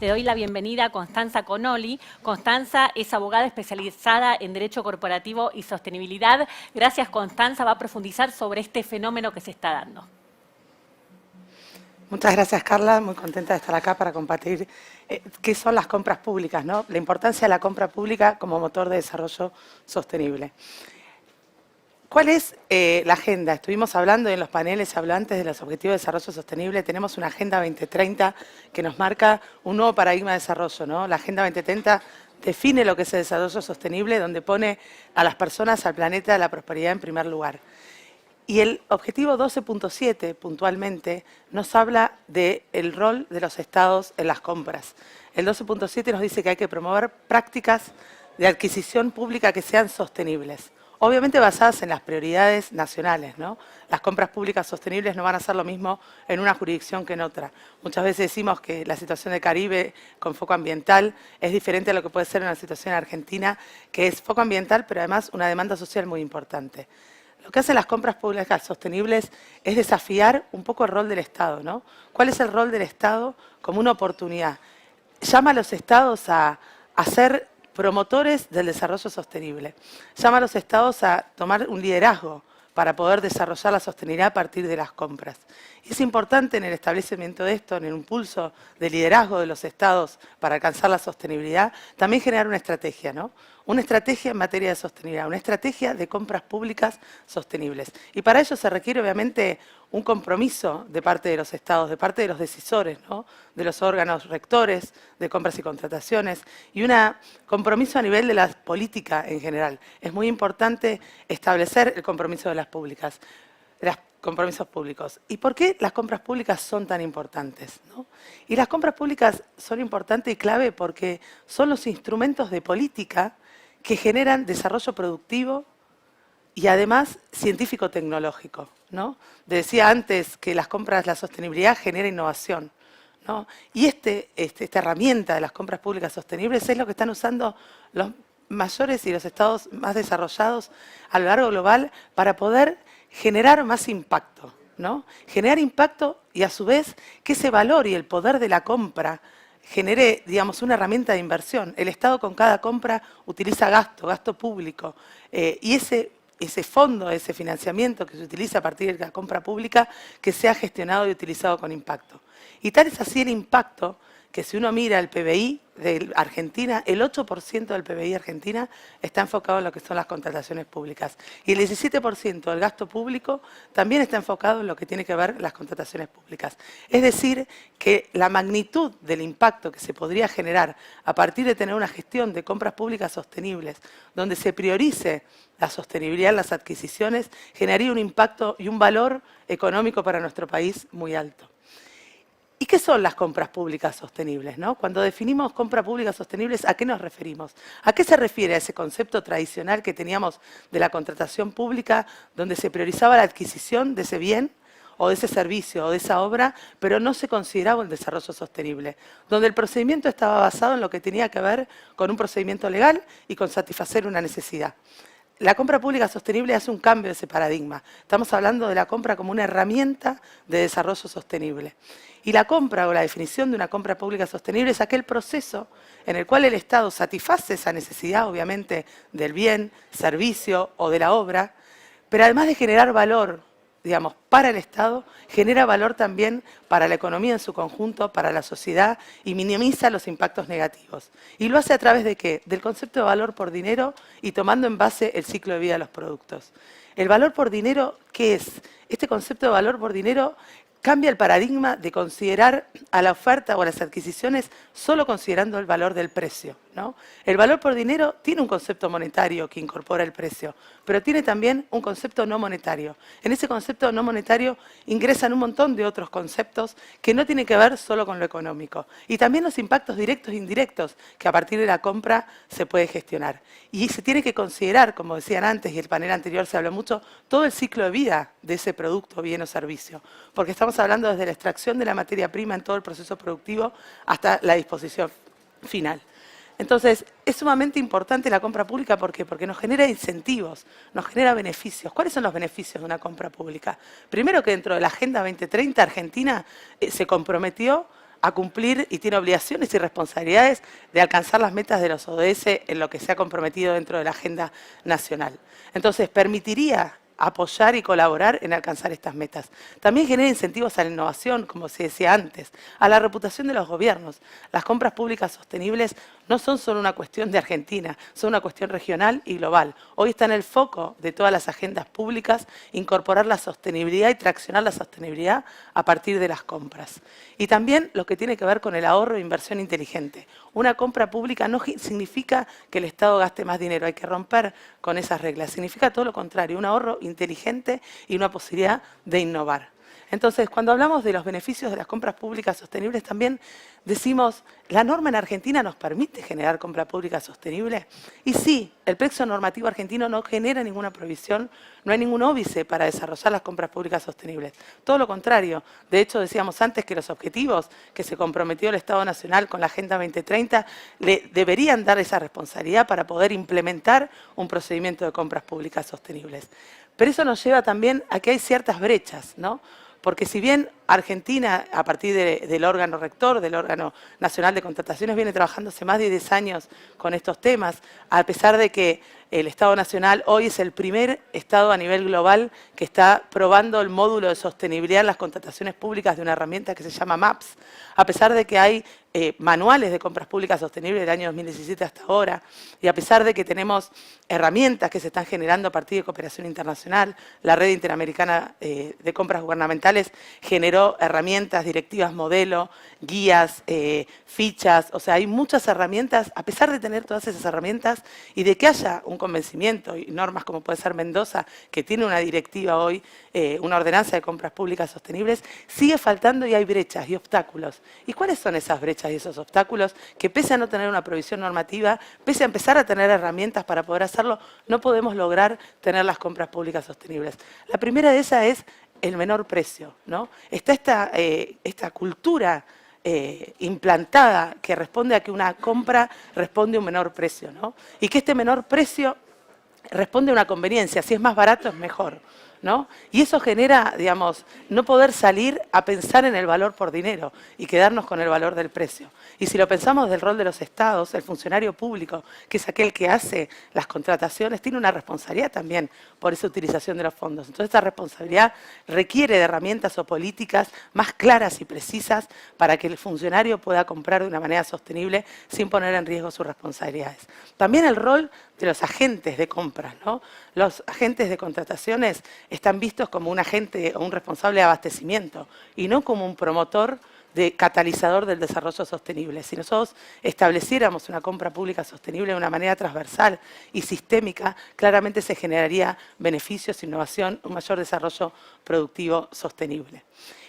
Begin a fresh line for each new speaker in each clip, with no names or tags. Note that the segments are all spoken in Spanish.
Le doy la bienvenida a Constanza Conoli. Constanza es abogada especializada en Derecho Corporativo y Sostenibilidad. Gracias, Constanza. Va a profundizar sobre este fenómeno que se está dando.
Muchas gracias, Carla. Muy contenta de estar acá para compartir qué son las compras públicas, ¿no? La importancia de la compra pública como motor de desarrollo sostenible. ¿Cuál es la agenda? Estuvimos hablando en los paneles, se habló antes de los Objetivos de Desarrollo Sostenible. Tenemos una Agenda 2030 que nos marca un nuevo paradigma de desarrollo, ¿no? La Agenda 2030 define lo que es el desarrollo sostenible, donde pone a las personas, al planeta, la prosperidad en primer lugar. Y el objetivo 12.7, puntualmente, nos habla del rol de los estados en las compras. El 12.7 nos dice que hay que promover prácticas de adquisición pública que sean sostenibles. Obviamente basadas en las prioridades nacionales, ¿no? Las compras públicas sostenibles no van a ser lo mismo en una jurisdicción que en otra. Muchas veces decimos que la situación del Caribe con foco ambiental es diferente a lo que puede ser una situación en Argentina, que es foco ambiental, pero además una demanda social muy importante. Lo que hacen las compras públicas sostenibles es desafiar un poco el rol del Estado, ¿no? ¿Cuál es el rol del Estado como una oportunidad? Llama a los estados a ser promotores del desarrollo sostenible. Llama a los estados a tomar un liderazgo para poder desarrollar la sostenibilidad a partir de las compras. Y es importante en el establecimiento de esto, en el impulso de liderazgo de los estados para alcanzar la sostenibilidad, también generar una estrategia, ¿no? Una estrategia en materia de sostenibilidad, una estrategia de compras públicas sostenibles. Y para ello se requiere, obviamente, un compromiso de parte de los estados, de parte de los decisores, ¿no? De los órganos rectores de compras y contrataciones, y un compromiso a nivel de la política en general. Es muy importante establecer el compromiso de las públicas, los compromisos públicos. ¿Y por qué las compras públicas son tan importantes, ¿no? Y las compras públicas son importantes y clave porque son los instrumentos de política que generan desarrollo productivo y además científico-tecnológico, ¿no? Decía antes que las compras, la sostenibilidad genera innovación, ¿no? Y esta herramienta de las compras públicas sostenibles es lo que están usando los mayores y los estados más desarrollados a lo largo global para poder generar más impacto, ¿no? Generar impacto y a su vez que ese valor y el poder de la compra genere, digamos, una herramienta de inversión. El Estado con cada compra utiliza gasto público, y ese fondo, ese financiamiento que se utiliza a partir de la compra pública, que sea gestionado y utilizado con impacto. Y tal es así el impacto que si uno mira el PBI de Argentina, el 8% del PBI de Argentina está enfocado en lo que son las contrataciones públicas. Y el 17% del gasto público también está enfocado en lo que tiene que ver las contrataciones públicas. Es decir, que la magnitud del impacto que se podría generar a partir de tener una gestión de compras públicas sostenibles, donde se priorice la sostenibilidad en las adquisiciones, generaría un impacto y un valor económico para nuestro país muy alto. ¿Y qué son las compras públicas sostenibles, ¿no? Cuando definimos compras públicas sostenibles, ¿a qué nos referimos? ¿A qué se refiere ese concepto tradicional que teníamos de la contratación pública, donde se priorizaba la adquisición de ese bien o de ese servicio o de esa obra, pero no se consideraba el desarrollo sostenible? Donde el procedimiento estaba basado en lo que tenía que ver con un procedimiento legal y con satisfacer una necesidad. La compra pública sostenible hace un cambio de ese paradigma. Estamos hablando de la compra como una herramienta de desarrollo sostenible. Y la compra o la definición de una compra pública sostenible es aquel proceso en el cual el Estado satisface esa necesidad, obviamente, del bien, servicio o de la obra, pero además de generar valor, digamos, para el Estado, genera valor también para la economía en su conjunto, para la sociedad, y minimiza los impactos negativos. Y lo hace a través de ¿qué? Del concepto de valor por dinero y tomando en base el ciclo de vida de los productos. El valor por dinero, ¿qué es? Este concepto de valor por dinero cambia el paradigma de considerar a la oferta o a las adquisiciones solo considerando el valor del precio, ¿no? El valor por dinero tiene un concepto monetario que incorpora el precio, pero tiene también un concepto no monetario. En ese concepto no monetario ingresan un montón de otros conceptos que no tienen que ver solo con lo económico. Y también los impactos directos e indirectos que a partir de la compra se puede gestionar. Y se tiene que considerar, como decían antes, y el panel anterior se habló mucho, todo el ciclo de vida de ese producto, bien o servicio. Porque estamos hablando desde la extracción de la materia prima en todo el proceso productivo hasta la disposición final. Entonces, es sumamente importante la compra pública, ¿por qué? Porque nos genera incentivos, nos genera beneficios. ¿Cuáles son los beneficios de una compra pública? Primero que dentro de la Agenda 2030, Argentina se comprometió a cumplir y tiene obligaciones y responsabilidades de alcanzar las metas de los ODS en lo que se ha comprometido dentro de la agenda nacional. Entonces, permitiría apoyar y colaborar en alcanzar estas metas. También genera incentivos a la innovación, como se decía antes, a la reputación de los gobiernos. Las compras públicas sostenibles no son solo una cuestión de Argentina, son una cuestión regional y global. Hoy está en el foco de todas las agendas públicas incorporar la sostenibilidad y traccionar la sostenibilidad a partir de las compras. Y también lo que tiene que ver con el ahorro e inversión inteligente. Una compra pública no significa que el Estado gaste más dinero, hay que romper con esas reglas. Significa todo lo contrario, un ahorro inteligente y una posibilidad de innovar. Entonces, cuando hablamos de los beneficios de las compras públicas sostenibles, también decimos, ¿la norma en Argentina nos permite generar compra pública sostenible? Y sí, el plexo normativo argentino no genera ninguna provisión, no hay ningún óbice para desarrollar las compras públicas sostenibles. Todo lo contrario. De hecho, decíamos antes que los objetivos que se comprometió el Estado Nacional con la Agenda 2030 le deberían dar esa responsabilidad para poder implementar un procedimiento de compras públicas sostenibles. Pero eso nos lleva también a que hay ciertas brechas, ¿no? Porque si bien Argentina, a partir del órgano rector, del órgano nacional de contrataciones, viene trabajando hace más de 10 años con estos temas, a pesar de que el Estado Nacional hoy es el primer Estado a nivel global que está probando el módulo de sostenibilidad en las contrataciones públicas de una herramienta que se llama MAPS, a pesar de que hay manuales de compras públicas sostenibles del año 2017 hasta ahora, y a pesar de que tenemos herramientas que se están generando a partir de cooperación internacional, la Red Interamericana de Compras Gubernamentales generó herramientas, directivas modelo, guías, fichas, o sea, hay muchas herramientas, a pesar de tener todas esas herramientas y de que haya un convencimiento y normas como puede ser Mendoza, que tiene una directiva hoy, una ordenanza de compras públicas sostenibles, sigue faltando y hay brechas y obstáculos. ¿Y cuáles son esas brechas y esos obstáculos? Que pese a no tener una provisión normativa, pese a empezar a tener herramientas para poder hacerlo, no podemos lograr tener las compras públicas sostenibles. La primera de esas es el menor precio, ¿no? Está esta cultura implantada que responde a que una compra responde a un menor precio, ¿no? Y que este menor precio responde a una conveniencia, si es más barato es mejor, ¿no? Y eso genera, digamos, no poder salir a pensar en el valor por dinero y quedarnos con el valor del precio. Y si lo pensamos del rol de los estados, el funcionario público, que es aquel que hace las contrataciones, tiene una responsabilidad también por esa utilización de los fondos. Entonces, esta responsabilidad requiere de herramientas o políticas más claras y precisas para que el funcionario pueda comprar de una manera sostenible sin poner en riesgo sus responsabilidades. También el rol de los agentes de compras, ¿no? Los agentes de contrataciones están vistos como un agente o un responsable de abastecimiento y no como un promotor de catalizador del desarrollo sostenible. Si nosotros estableciéramos una compra pública sostenible de una manera transversal y sistémica, claramente se generaría beneficios, innovación, un mayor desarrollo productivo sostenible.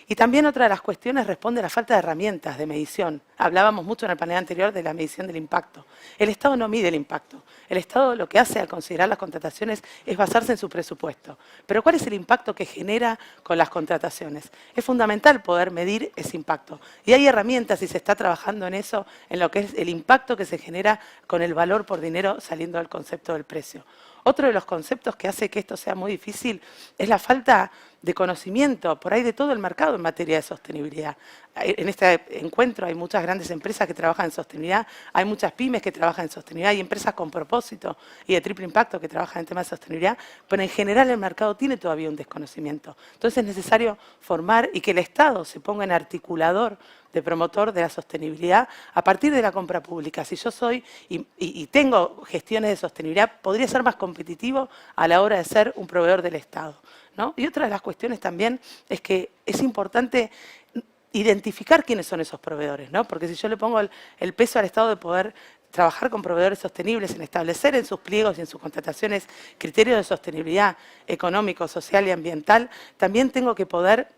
Y también otra de las cuestiones responde a la falta de herramientas de medición. Hablábamos mucho en el panel anterior de la medición del impacto. El Estado no mide el impacto. El Estado lo que hace al considerar las contrataciones es basarse en su presupuesto. Pero ¿cuál es el impacto que genera con las contrataciones? Es fundamental poder medir ese impacto. Y hay herramientas y se está trabajando en eso, en lo que es el impacto que se genera con el valor por dinero saliendo del concepto del precio. Otro de los conceptos que hace que esto sea muy difícil es la falta de conocimiento por ahí de todo el mercado en materia de sostenibilidad. En este encuentro hay muchas grandes empresas que trabajan en sostenibilidad, hay muchas pymes que trabajan en sostenibilidad, hay empresas con propósito y de triple impacto que trabajan en temas de sostenibilidad, pero en general el mercado tiene todavía un desconocimiento. Entonces es necesario formar y que el Estado se ponga en articulador de promotor de la sostenibilidad a partir de la compra pública. Si yo soy y tengo gestiones de sostenibilidad, podría ser más competitivo a la hora de ser un proveedor del Estado, ¿no? Y otra de las cuestiones también es que es importante identificar quiénes son esos proveedores, ¿no? Porque si yo le pongo el peso al Estado de poder trabajar con proveedores sostenibles, en establecer en sus pliegos y en sus contrataciones criterios de sostenibilidad económico, social y ambiental, también tengo que poder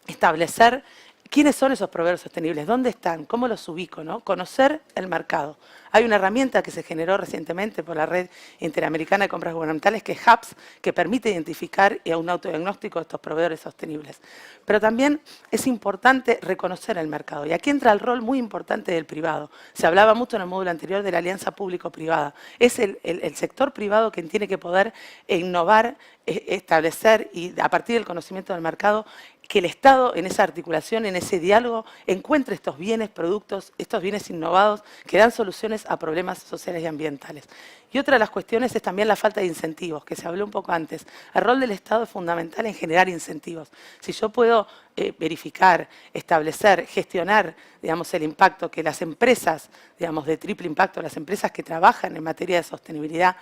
establecer ¿quiénes son esos proveedores sostenibles? ¿Dónde están? ¿Cómo los ubico? ¿No? Conocer el mercado. Hay una herramienta que se generó recientemente por la Red Interamericana de Compras Gubernamentales, que es HAPS, que permite identificar y a un autodiagnóstico de estos proveedores sostenibles. Pero también es importante reconocer el mercado. Y aquí entra el rol muy importante del privado. Se hablaba mucho en el módulo anterior de la alianza público-privada. Es el sector privado quien tiene que poder innovar, establecer y a partir del conocimiento del mercado que el Estado en esa articulación, en ese diálogo, encuentre estos bienes, productos, estos bienes innovados que dan soluciones a problemas sociales y ambientales. Y otra de las cuestiones es también la falta de incentivos, que se habló un poco antes. El rol del Estado es fundamental en generar incentivos. Si yo puedo verificar, establecer, gestionar, digamos, el impacto que las empresas, digamos, de triple impacto, las empresas que trabajan en materia de sostenibilidad,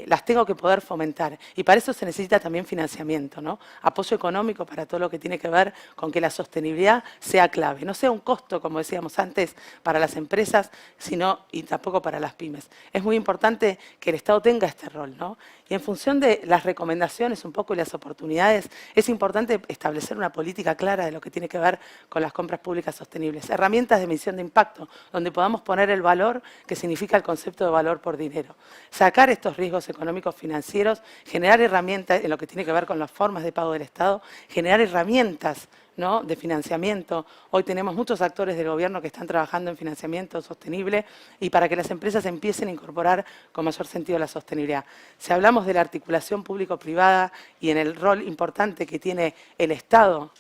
las tengo que poder fomentar. Y para eso se necesita también financiamiento, ¿no? Apoyo económico para todo lo que tiene que ver con que la sostenibilidad sea clave. No sea un costo, como decíamos antes, para las empresas, sino y tampoco para las pymes. Es muy importante que el Estado tenga este rol, ¿no? Y en función de las recomendaciones un poco y las oportunidades, es importante establecer una política clara de lo que tiene que ver con las compras públicas sostenibles. Herramientas de medición de impacto, donde podamos poner el valor que significa el concepto de valor por dinero. Sacar estos riesgos económicos financieros, generar herramientas en lo que tiene que ver con las formas de pago del Estado, generar herramientas, ¿no?, de financiamiento. Hoy tenemos muchos actores del gobierno que están trabajando en financiamiento sostenible y para que las empresas empiecen a incorporar con mayor sentido la sostenibilidad. Si hablamos de la articulación público-privada y en el rol importante que tiene el Estado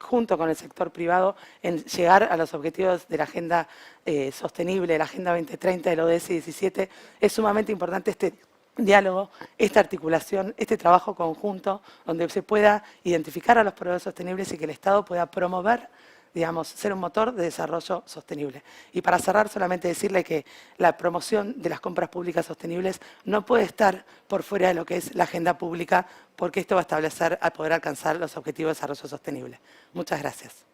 junto con el sector privado en llegar a los objetivos de la agenda sostenible, la Agenda 2030 del ODS 17, es sumamente importante este diálogo, esta articulación, este trabajo conjunto, donde se pueda identificar a los proveedores sostenibles y que el Estado pueda promover, digamos, ser un motor de desarrollo sostenible. Y para cerrar, solamente decirle que la promoción de las compras públicas sostenibles no puede estar por fuera de lo que es la agenda pública, porque esto va a establecer a poder alcanzar los objetivos de desarrollo sostenible. Muchas gracias.